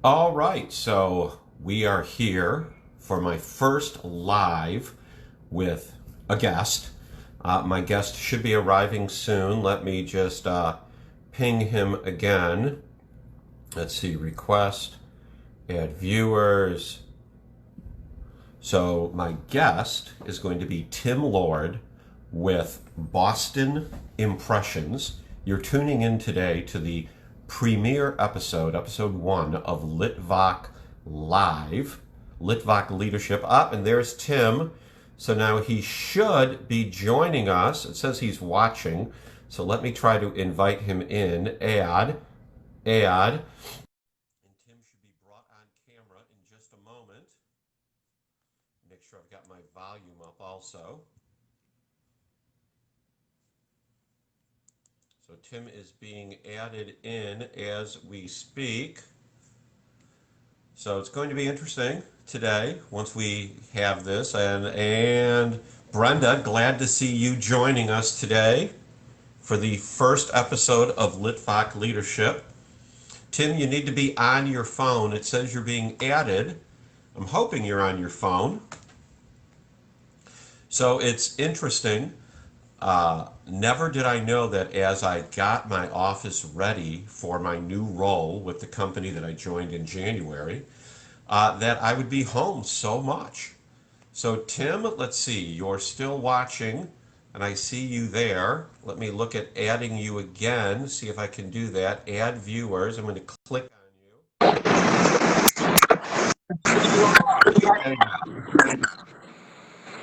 All right, so we are here for my first live with a guest. My guest should be arriving soon. Let me just ping him again. Let's see, request, add viewers. So, my guest is going to be Tim Lord with Boston Impressions. You're tuning in today to the premiere episode, episode 1 of Litvak Live, Litvak Leadership. Up, and there's Tim. So now he should be joining us. It says he's watching. So let me try to invite him in. Add. And Tim should be brought on camera in just a moment. Make sure I've got my volume up also. So Tim is being added in as we speak. So it's going to be interesting today once we have this. And Brenda, glad to see you joining us today for the first episode of Litvak Leadership. Tim, you need to be on your phone. It says you're being added. I'm hoping you're on your phone. So it's interesting. Never did I know that as I got my office ready for my new role with the company that I joined in January, that I would be home so much. So, Tim, let's see, you're still watching, and I see you there. Let me look at adding you again, see if I can do that. Add viewers. I'm going to click on you.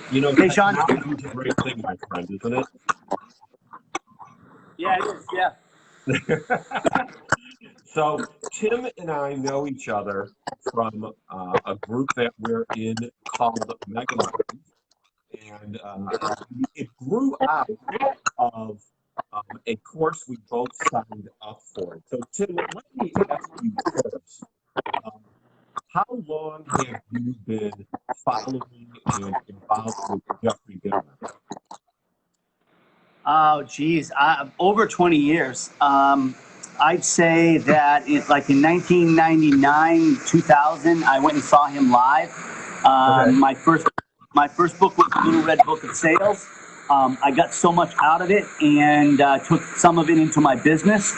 You know, Hey, Sean. technology is a great thing, my friend, isn't it? Yeah, it is. Yeah. So Tim and I know each other from a group that we're in called Megan, and it grew out of a course we both signed up for. So Tim, let me ask you first, um, how long have you been following and involved with Jeffrey Dahmer? Oh, geez. Over 20 years. I'd say that like in 1999, 2000, I went and saw him live. Okay. My first book was Little Red Book of Sales. I got so much out of it and took some of it into my business.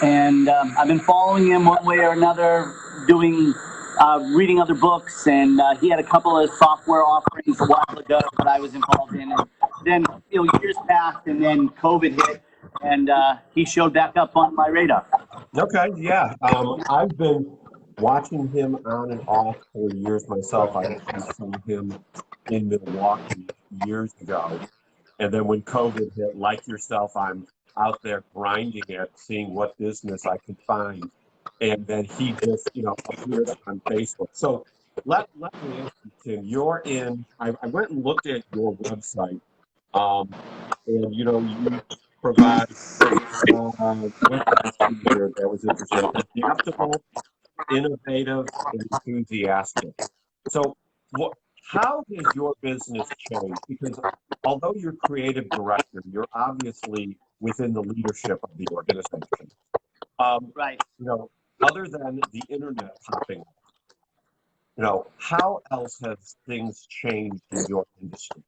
And I've been following him one way or another, reading other books. And he had a couple of software offerings a while ago that I was involved in. And then years passed, and then COVID hit, and he showed back up on my radar. Okay, yeah. I've been watching him on and off for years myself. I actually saw him in Milwaukee years ago. And then when COVID hit, like yourself, I'm out there grinding it, seeing what business I could find. And then he just, appeared on Facebook. So let me ask you, Tim, I went and looked at your website, and, you provide, let's see here, that was interesting, adaptable, innovative, and enthusiastic. So how has your business changed? Because although you're creative director, you're obviously within the leadership of the organization. Right. Other than the internet popping up, how else have things changed in your industry?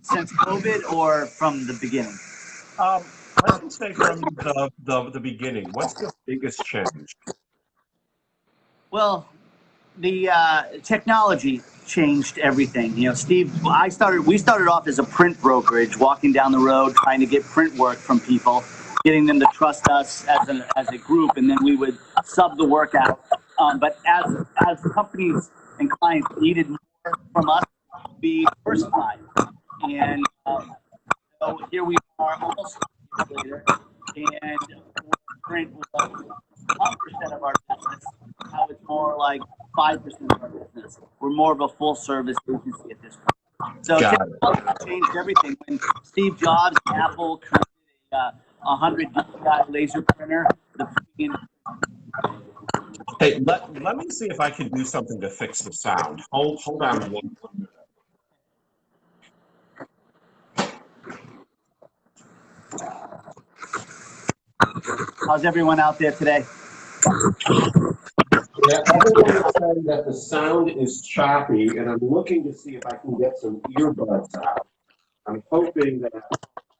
Since COVID or from the beginning? Let's just say from the beginning. What's the biggest change? Well, the technology changed everything. Steve, we started off as a print brokerage, walking down the road trying to get print work from people, getting them to trust us as a group, and then we would sub the work out. But as companies and clients needed more from us, we diversified. And so here we are almost 2 years later, and print was 1% of our business. Now it's more like 5% of our business. We're more of a full service agency at this point. So technology changed everything. When Steve Jobs, Apple created a 100 DPI laser printer, Hey, let me see if I can do something to fix the sound. Hold on one minute. How's everyone out there today? Yeah, everyone is saying that the sound is choppy, and I'm looking to see if I can get some earbuds out. I'm hoping that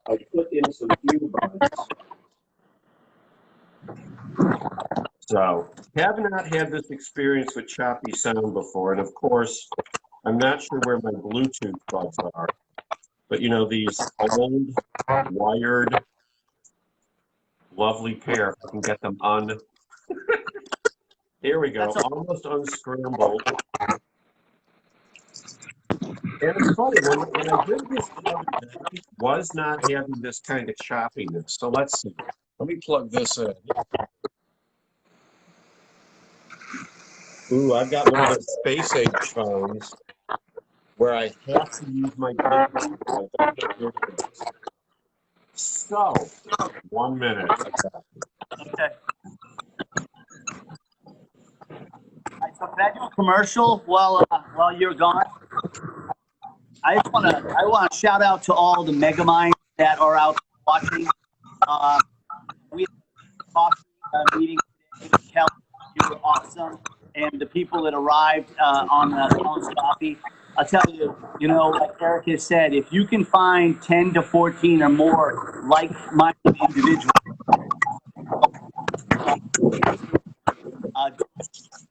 I put in some earbuds. So, have not had this experience with choppy sound before, and of course, I'm not sure where my Bluetooth buds are. But you know, these old, wired, lovely pair, if I can get them on. Here we go, almost unscrambled. And it's funny, when I did this the other day, it was not having this kind of choppiness. So let's see. Let me plug this in. Ooh, I've got one of those space age phones where I have to use my Bluetooth. I don't have earbuds. So, 1 minute. Okay. So can I do a commercial while you're gone? I want to shout out to all the Megaminds that are out watching. We had a coffee meeting today with Kelly. You were awesome, and the people that arrived on Colin's Coffee. I'll tell you, like Eric has said, if you can find 10 to 14 or more like-minded individuals.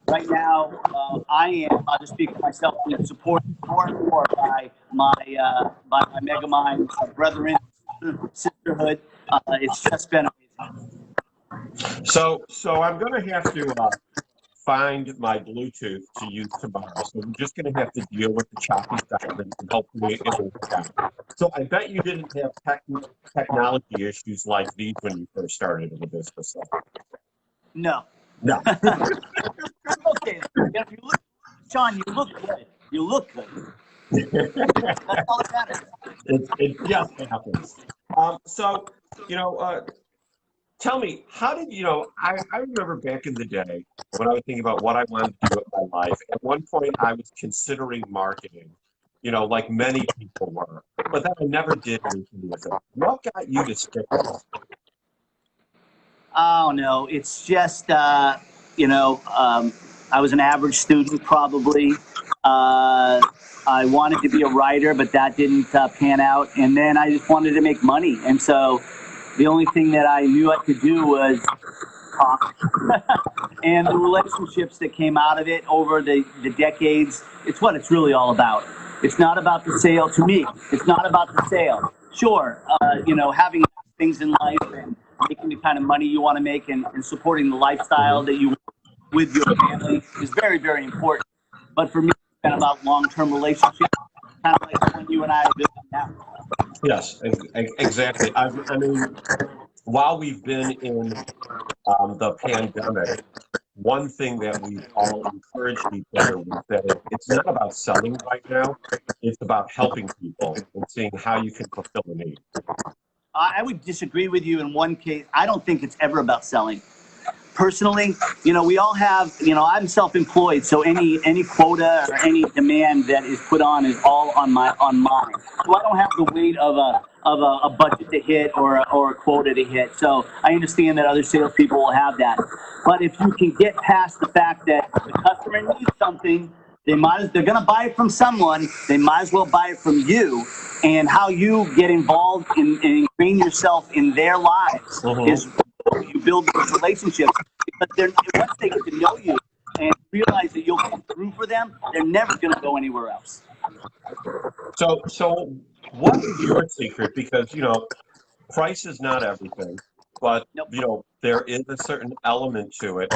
Right now, I'll just speak for myself, being supported more and more by my Megamind brethren, sisterhood. It's just been amazing. So I'm going to have to find my Bluetooth to use tomorrow. So we're just going to have to deal with the choppy sound, and hopefully it will work out. So I bet you didn't have technology issues like these when you first started in the business. No. No. Okay. If you look, Sean, you look good. You look good. That's all that matters. It just happens. So, tell me, how did I remember back in the day when I was thinking about what I wanted to do with my life. At one point, I was considering marketing, like many people were, but then I never did anything with it. What got you to stick with it? Oh, no. It's just, I was an average student probably. I wanted to be a writer, but that didn't pan out. And then I just wanted to make money. And so the only thing that I knew I could do was talk. And the relationships that came out of it over the decades, it's what it's really all about. It's not about the sale to me. It's not about the sale. Sure, having things in life and making the kind of money you want to make and supporting the lifestyle that you want with your family is very, very important. But for me, it's been about long-term relationships, kind of like the one you and I are building now. Yes, exactly. I mean, while we've been in the pandemic, one thing that we've all encouraged each other with that it's not about selling right now. It's about helping people and seeing how you can fulfill a need. I would disagree with you in one case. I don't think it's ever about selling. Personally, we all have, I'm self-employed, so any quota or any demand that is put on is all on mine. So I don't have the weight of a budget to hit or a quota to hit. So I understand that other salespeople will have that. But if you can get past the fact that the customer needs something, they're going to buy it from someone. They might as well buy it from you. And how you get involved and ingrain yourself in their lives is you build those relationships. Because once they get to know you and realize that you'll come through for them, they're never going to go anywhere else. So what is your secret? Because price is not everything, but there is a certain element to it.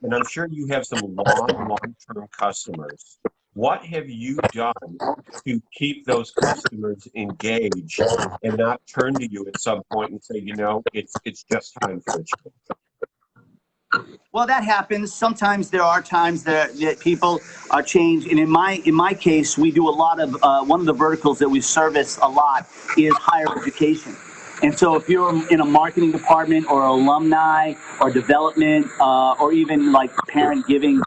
And I'm sure you have some long-term customers. What have you done to keep those customers engaged and not turn to you at some point and say, it's just time for a change? Well, that happens. Sometimes there are times that people are changed. And in my case, we do a lot of one of the verticals that we service a lot is higher education. And so if you're in a marketing department or alumni or development or even like parent giving,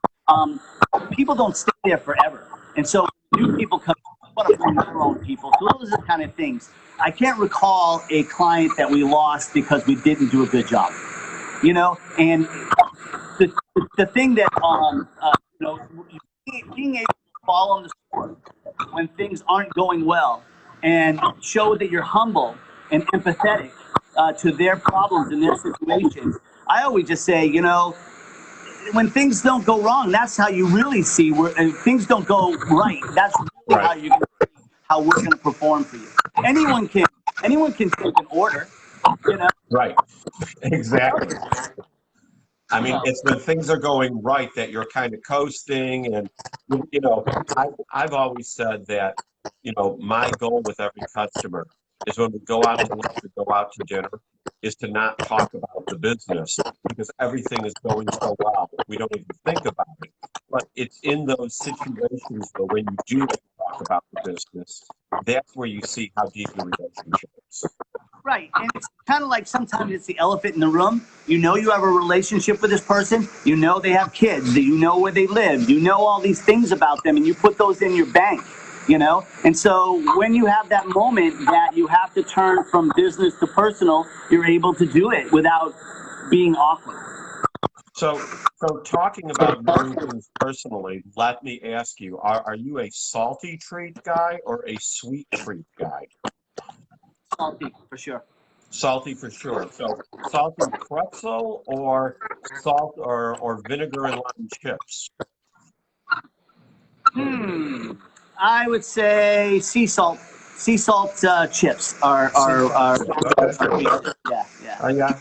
people don't stay there forever. And so new people come, want to bring their own people. So those are the kind of things. I can't recall a client that we lost because we didn't do a good job. And the the thing that being able to fall on the sword when things aren't going well and show that you're humble and empathetic to their problems and their situations. I always just say, when things don't go wrong, that's how you really see where things don't go right. That's really how you can see how we're going to perform for you. Anyone can take an order, Right. Exactly. I mean, it's when things are going right that you're kind of coasting, and I've always said that my goal with every customer is when we go out to lunch or go out to dinner is to not talk about the business because everything is going so well we don't even think about it. But it's in those situations where when you do talk about the business, that's where you see how deep your relationship is. Right. And it's kind of like sometimes it's the elephant in the room. You have a relationship with this person. They have kids. You know where they live. You know all these things about them, and you put those in your bank, And so when you have that moment that you have to turn from business to personal, you're able to do it without being awkward. So talking about knowing things personally, let me ask you, are you a salty treat guy or a sweet treat guy? Salty, for sure. Salty for sure. So salty pretzel or salt or vinegar and lime chips? I would say sea salt. Sea salt chips are yeah.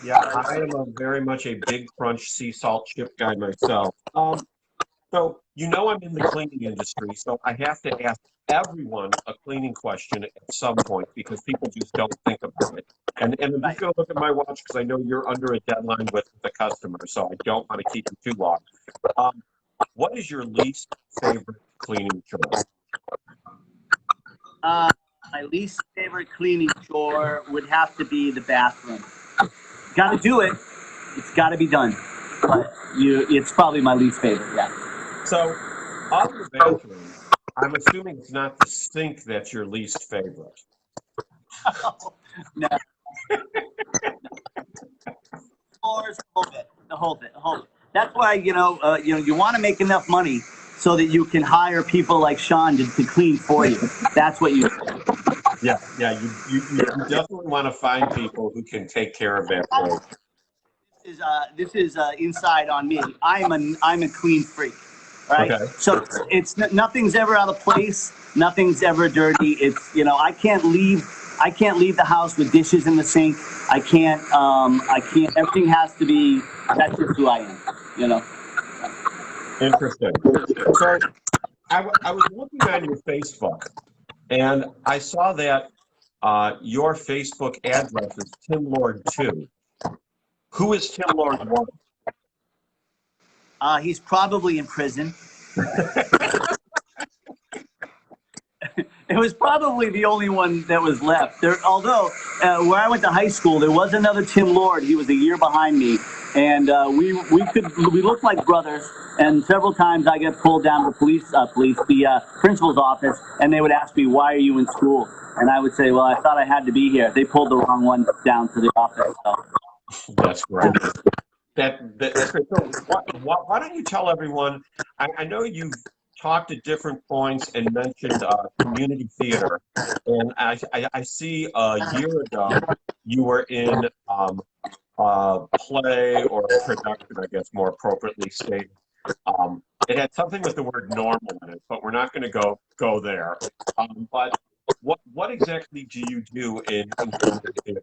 Yeah. I am very much a big crunch sea salt chip guy myself. So I'm in the cleaning industry, so I have to ask everyone a cleaning question at some point because people just don't think about it. And I'm just going to look at my watch because I know you're under a deadline with the customer, so I don't want to keep you too long. What is your least favorite cleaning chore? My least favorite cleaning chore would have to be the bathroom. Got to do it. It's got to be done. But it's probably my least favorite, yeah. So, of the bathroom, I'm assuming it's not the sink that's your least favorite. No. Floors, the whole bit. That's why you want to make enough money so that you can hire people like Sean to clean for you. That's what you do. Yeah. You definitely want to find people who can take care of that for you. This is inside on me. I'm a clean freak, right? Okay. So it's nothing's ever out of place. Nothing's ever dirty. It's I can't leave the house with dishes in the sink. I can't. Everything has to be. That's just who I am. Interesting. So I was looking on your Facebook, and I saw that your Facebook address is Tim Lord 2. Who is Tim Lord 1? He's probably in prison. It was probably the only one that was left. Although where I went to high school, there was another Tim Lord. He was a year behind me, and we looked like brothers. And several times I get pulled down to the principal's office, and they would ask me, "Why are you in school?" And I would say, "Well, I thought I had to be here." They pulled the wrong one down to the office. So. That's great. That's great. So why don't you tell everyone? I know you've talked at different points and mentioned community theater, and I see a year ago you were in a play or a production, I guess more appropriately stated. It had something with the word normal in it, but we're not going to go there. But what exactly do you do in community theater?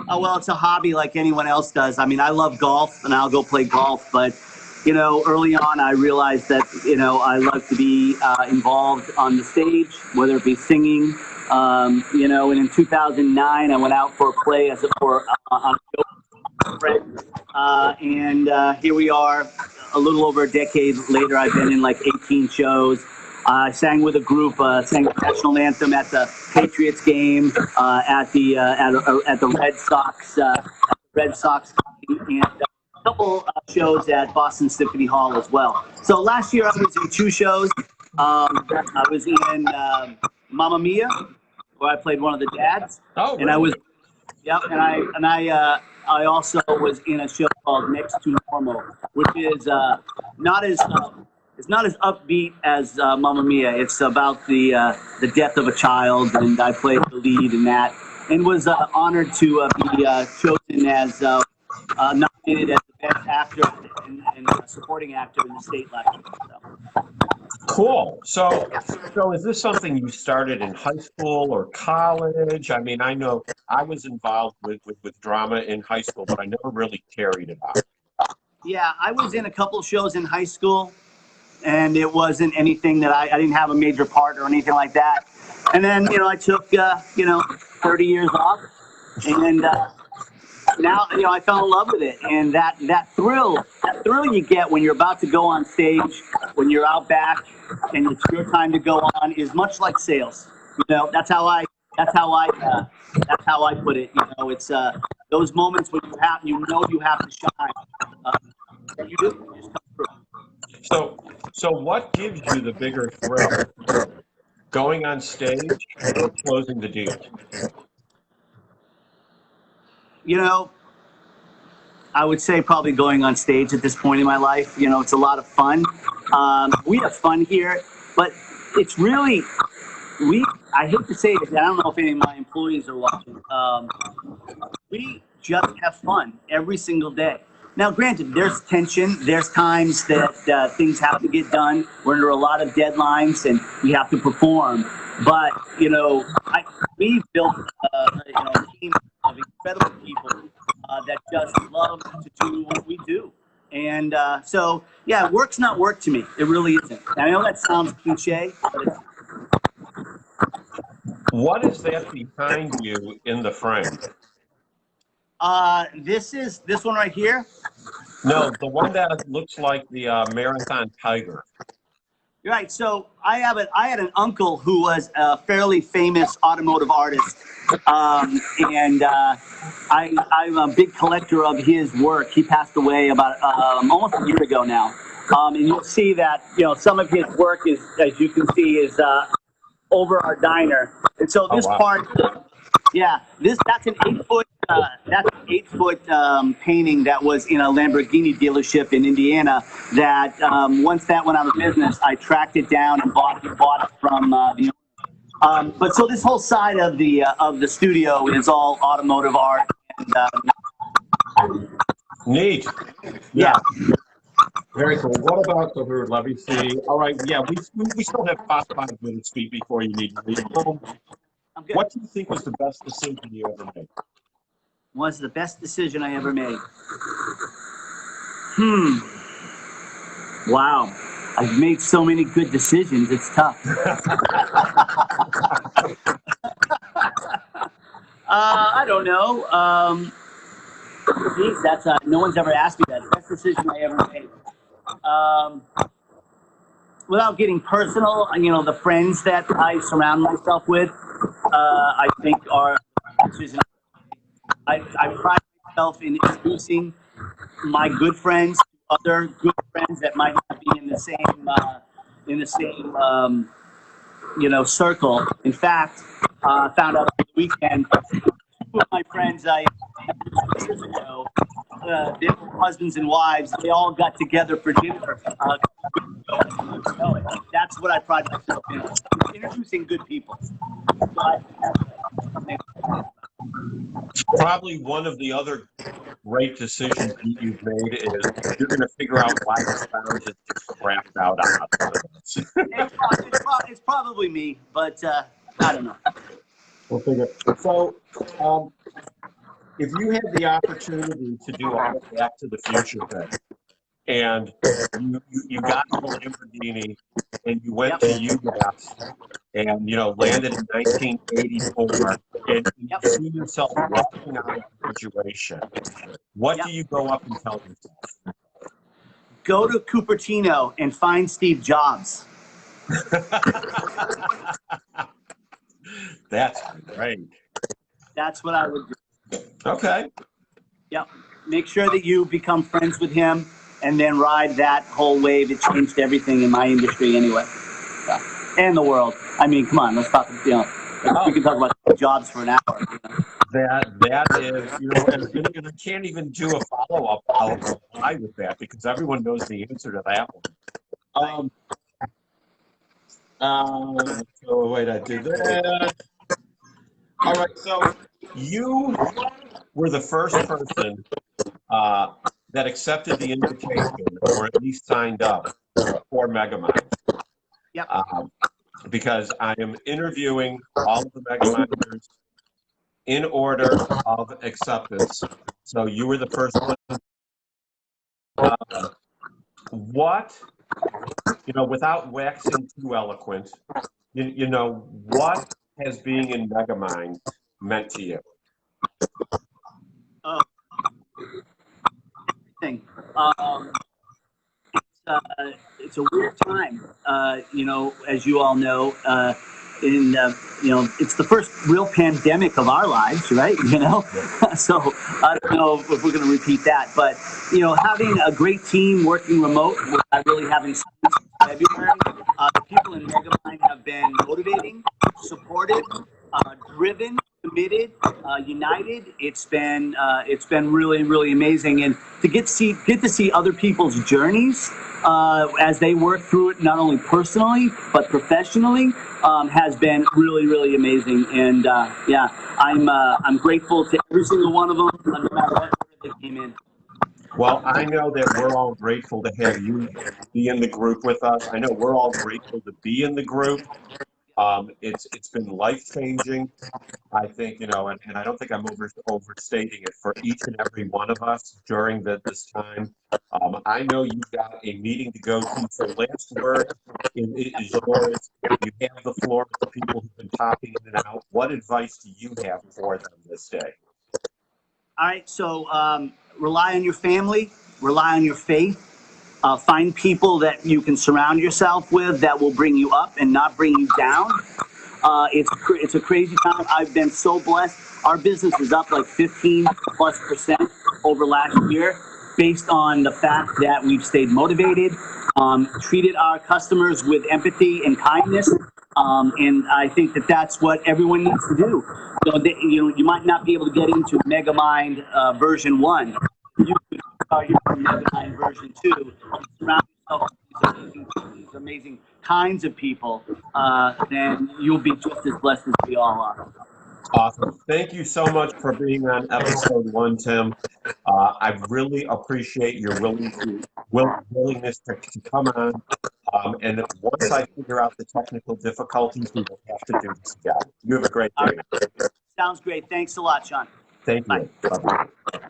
Oh, well, it's a hobby like anyone else does. I mean, I love golf, and I'll go play golf. But, early on, I realized that, I love to be involved on the stage, whether it be singing. And in 2009, I went out for a play on a show. And here we are, a little over a decade later. I've been in like 18 shows. I sang with a group, sang the national anthem at the Patriots game, at the Red Sox, and a couple shows at Boston Symphony Hall as well. So last year I was in 2 shows. I was in Mamma Mia, where I played one of the dads. Oh, really? And I was, and I also was in a show called Next to Normal, which is not as it's not as upbeat as Mamma Mia. It's about the death of a child, and I played the lead in that, and was honored to be chosen as nominated as the best actor and supporting actor in the state last year. So. Cool. So is this something you started in high school or college? I mean, I know I was involved with drama in high school, but I never really carried it out. Yeah, I was in a couple of shows in high school, and it wasn't anything that I didn't have a major part or anything like that. And then, I took, 30 years off, and now, I fell in love with it. And that thrill you get when you're about to go on stage, when you're out back, and it's your time to go on, is much like sales. That's how I put it. It's those moments when you have to shine. You do. You just come through. So what gives you the bigger thrill? Going on stage or closing the deal? I would say probably going on stage at this point in my life. It's a lot of fun. We have fun here, but it's really, I hate to say this, I don't know if any of my employees are watching. We just have fun every single day. Now, granted, there's tension. There's times that things have to get done. We're under a lot of deadlines, and we have to perform. But, we built a team of incredible people that just love to do what we do. And so, yeah, work's not work to me. It really isn't. And I know that sounds cliche, but it's... What is that behind you in the frame? This one right here. No, the one that looks like the Marathon Tiger. Right. So I had an uncle who was a fairly famous automotive artist, and I'm a big collector of his work. He passed away about almost a year ago now, and you'll see that some of his work is, as you can see, is over our diner. And so this part, that's an 8-foot. That's an 8-foot painting that was in a Lamborghini dealership in Indiana. That once that went out of business, I tracked it down and bought it from the. But so this whole side of the studio is all automotive art. And, neat. Yeah. Very cool. What about the hood? Let me see. All right. Yeah, we still have 5 minutes, Steve, before you need to leave. What do you think was the best decision you ever made? Was the best decision I ever made? Wow. I've made so many good decisions, it's tough. I don't know. Geez, that's no one's ever asked me that. Best decision I ever made. Without getting personal, the friends that I surround myself with, I think are decisions. I pride myself in introducing my good friends to other good friends that might not be in the same circle. In fact, I found out over the weekend, 2 of my friends I years ago, they were husbands and wives. They all got together for dinner. That's what I pride myself in, introducing good people. Probably one of the other great decisions you've made is you're going to figure out why the sound is crapped out on us. It's probably me, but I don't know. We'll figure. So, if you had the opportunity to do all the Back to the Future thing, and you got a Lamborghini and you went to U.S. and landed in 1984, and you see yourself walking out of the situation, what do you go up and tell yourself? Go to Cupertino and find Steve Jobs. That's great. That's what I would do. Okay. Yep. Make sure that you become friends with him and then ride that whole wave. It changed everything in my industry anyway. And the world. I mean, come on, let's talk, we can talk about Jobs for an hour. That is, and I can't even do a follow-up, I'll reply with that because everyone knows the answer to that one. So wait, I did that. All right, so you were the first person that accepted the invitation, or at least signed up for Megamind. Yep. Because I am interviewing all of the Megaminders in order of acceptance. So you were the first one. What, without waxing too eloquent, what has being in Megamind meant to you? Thing. It's a weird time, as you all know. It's the first real pandemic of our lives, right? So I don't know if we're going to repeat that, but having a great team working remote, which I really haven't seen since February. The people in Megamind have been motivating, supportive, driven, committed, united. It's been really, really amazing, and to get to see other people's journeys as they work through it, not only personally but professionally, has been really, really amazing. And I'm grateful to every single one of them, no matter what they came in. Well, I know that we're all grateful to have you be in the group with us. I know we're all grateful to be in the group. It's been life-changing. I think, and I don't think I'm overstating it for each and every one of us during this time. I know you've got a meeting to go to, so last word is yours. You have the floor with the people who've been popping in and out. What advice do you have for them this day? All right, so rely on your family, rely on your faith. Find people that you can surround yourself with that will bring you up and not bring you down. It's a crazy time. I've been so blessed. Our business is up like 15+% over last year, based on the fact that we've stayed motivated, treated our customers with empathy and kindness, and I think that that's what everyone needs to do. You might not be able to get into Megamind version 1. You could start your Megamind version 2. Surround yourself with these amazing kinds of people, then you'll be just as blessed as we all are. Awesome. Thank you so much for being on episode 1, Tim. I really appreciate your willingness to come on. And once I figure out the technical difficulties, we will have to do this again. You have a great day. Sounds great. Thanks a lot, Sean. Thank you. Bye. Bye-bye.